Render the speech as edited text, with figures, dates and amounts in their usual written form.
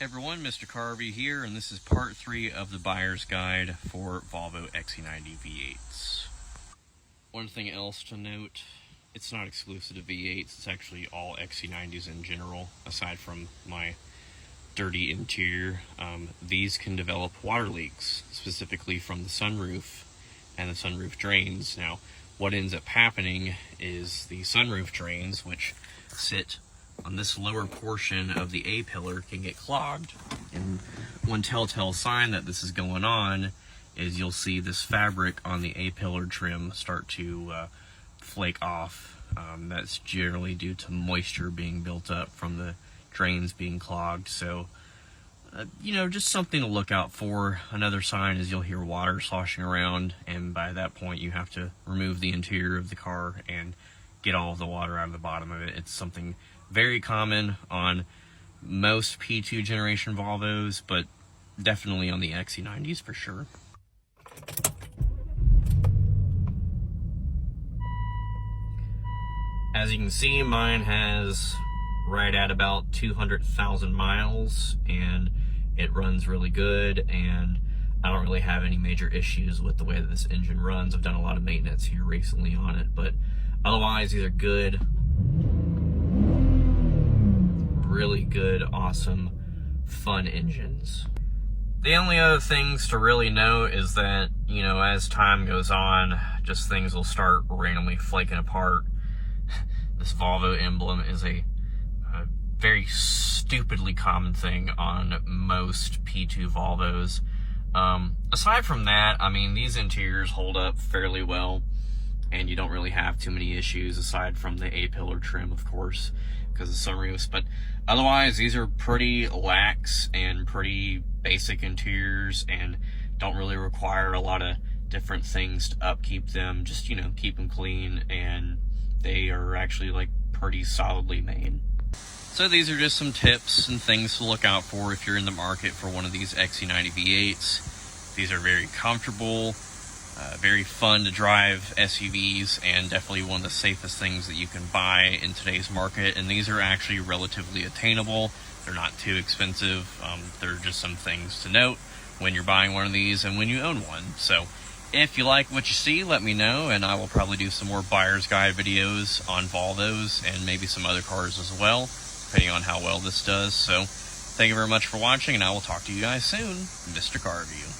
Everyone, Mr. Carvey here, and this is part 3 of the buyer's guide for Volvo XC90 V8s. One thing else to note, it's not exclusive to V8s, it's actually all XC90s in general, aside from my dirty interior. These can develop water leaks, specifically from the sunroof and the sunroof drains. Now, what ends up happening is the sunroof drains, which sit on this lower portion of the A-pillar, can get clogged. And one telltale sign that this is going on is you'll see this fabric on the A-pillar trim start to flake off. That's generally due to moisture being built up from the drains being clogged. So, just something to look out for. Another sign is you'll hear water sloshing around, and by that point you have to remove the interior of the car and get all of the water out of the bottom of it. It's something very common on most P2 generation Volvos, but definitely on the XC90s for sure. As you can see, mine has right at about 200,000 miles, and it runs really good, and I don't really have any major issues with the way that this engine runs. I've done a lot of maintenance here recently on it, but otherwise these are good, really good, awesome, fun engines. The only other things to really note is that, as time goes on, just things will start randomly flaking apart. This Volvo emblem is a very stupidly common thing on most P2 Volvos. Aside from that, these interiors hold up fairly well, and you don't really have too many issues aside from the A-pillar trim, of course, because of sunroofs. But otherwise, these are pretty lax and pretty basic interiors and don't really require a lot of different things to upkeep them. Just, keep them clean, and they are actually pretty solidly made. So these are just some tips and things to look out for if you're in the market for one of these XC90 V8s. These are very comfortable, very fun to drive SUVs, and definitely one of the safest things that you can buy in today's market. And these are actually relatively attainable. They're not too expensive. They're just some things to note when you're buying one of these and when you own one. So if you like what you see, let me know, and I will probably do some more buyer's guide videos on Volvos and maybe some other cars as well, depending on how well this does. So thank you very much for watching, and I will talk to you guys soon. Mr. Carvey.